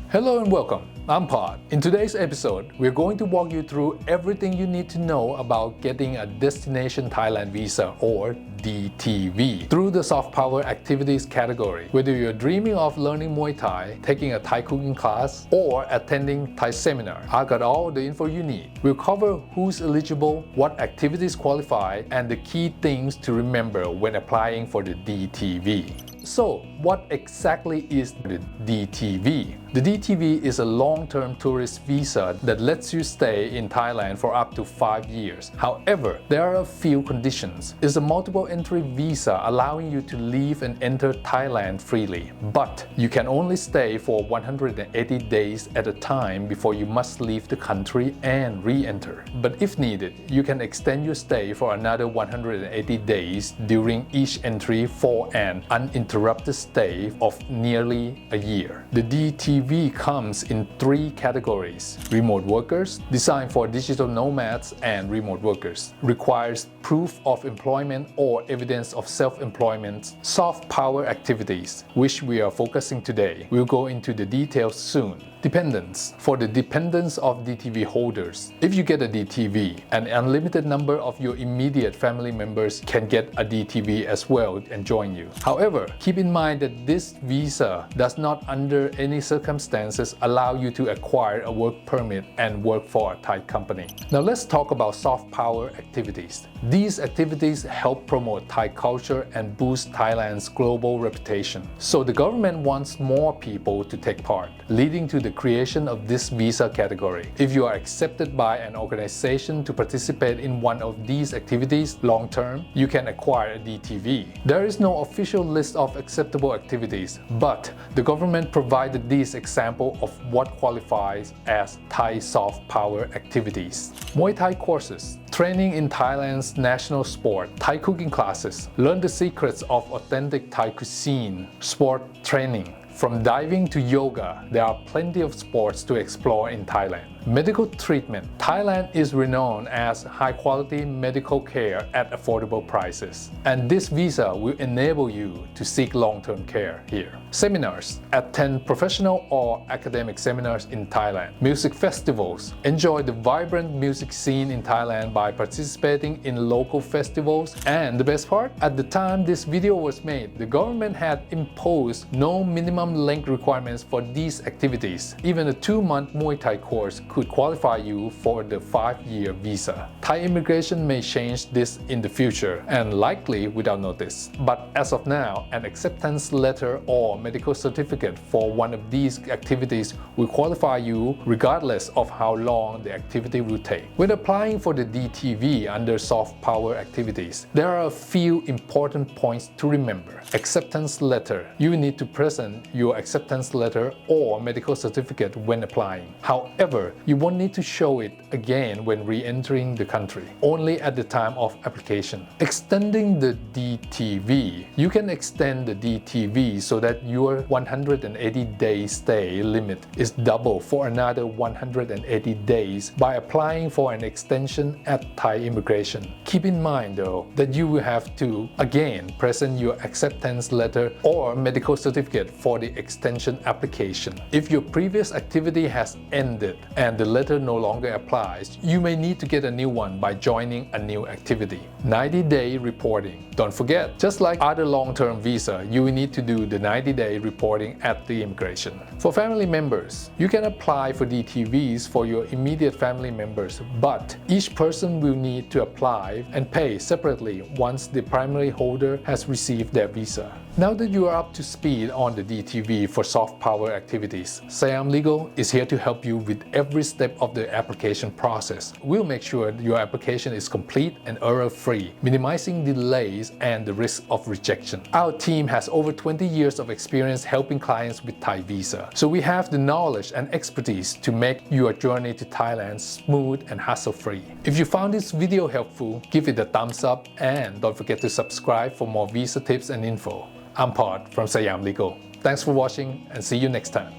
Hello and welcome, I'm Pod. In today's episode, we're going to walk you through everything you need to know about getting a Destination Thailand Visa or DTV through the soft power activities category. Whether you're dreaming of learning Muay Thai, taking a Thai cooking class, or attending Thai seminar, I got all the info you need. We'll cover who's eligible, what activities qualify, and the key things to remember when applying for the DTV. So, what exactly is the DTV? The DTV is a long-term tourist visa that lets you stay in Thailand for up to 5 years. However, there are a few conditions. It's a multiple entry visa allowing you to leave and enter Thailand freely, but you can only stay for 180 days at a time before you must leave the country and re-enter. But if needed, you can extend your stay for another 180 days during each entry for an uninterrupted stay of nearly a year. The DTV comes in 3 categories: remote workers, designed for digital nomads and remote workers, requires proof of employment or evidence of self-employment, soft power activities, which we are focusing today. We'll go into the details soon. Dependents. For the dependents of DTV holders, if you get a DTV, an unlimited number of your immediate family members can get a DTV as well and join you. However, keep in mind that this visa does not under any circumstances allow you to acquire a work permit and work for a Thai company. Now let's talk about soft power activities. These activities help promote Thai culture and boost Thailand's global reputation. So the government wants more people to take part, leading to the creation of this visa category. If you are accepted by an organization to participate in one of these activities long term, you can acquire a DTV. There is no official list of acceptable activities, but the government provided this example of what qualifies as Thai soft power activities. Muay Thai courses, training in Thailand's national sport, Thai cooking classes, learn the secrets of authentic Thai cuisine, sport training. From diving to yoga, there are plenty of sports to explore in Thailand. Medical treatment. Thailand is renowned as high-quality medical care at affordable prices, and this visa will enable you to seek long-term care here. Seminars. Attend professional or academic seminars in Thailand. Music festivals. Enjoy the vibrant music scene in Thailand by participating in local festivals. And the best part? At the time this video was made, the government had imposed no minimum length requirements for these activities. Even a 2-month Muay Thai course could qualify you for the 5-year visa. Thai immigration may change this in the future, and likely without notice. But as of now, an acceptance letter or medical certificate for one of these activities will qualify you regardless of how long the activity will take. When applying for the DTV under soft power activities, there are a few important points to remember. Acceptance letter. You need to present your acceptance letter or medical certificate when applying. However, you won't need to show it again when re-entering the country, only at the time of application. Extending the DTV. You can extend the DTV so that your 180-day stay limit is double for another 180 days by applying for an extension at Thai immigration. Keep in mind though that you will have to again present your acceptance letter or medical certificate for the extension application. If your previous activity has ended and the letter no longer applies, you may need to get a new one by joining a new activity. 90-day reporting. Don't forget, just like other long-term visa, you will need to do the 90-day reporting at the immigration. For family members, you can apply for DTVs for your immediate family members, but each person will need to apply and pay separately once the primary holder has received their visa. Now that you are up to speed on the DTV for soft power activities, Siam Legal is here to help you with every step of the application process. We'll make sure your application is complete and error-free, minimizing delays and the risk of rejection. Our team has over 20 years of experience helping clients with Thai visa, so we have the knowledge and expertise to make your journey to Thailand smooth and hassle-free. If you found this video helpful, give it a thumbs up and don't forget to subscribe for more visa tips and info. I'm Pod from Siam Legal. Thanks for watching and see you next time.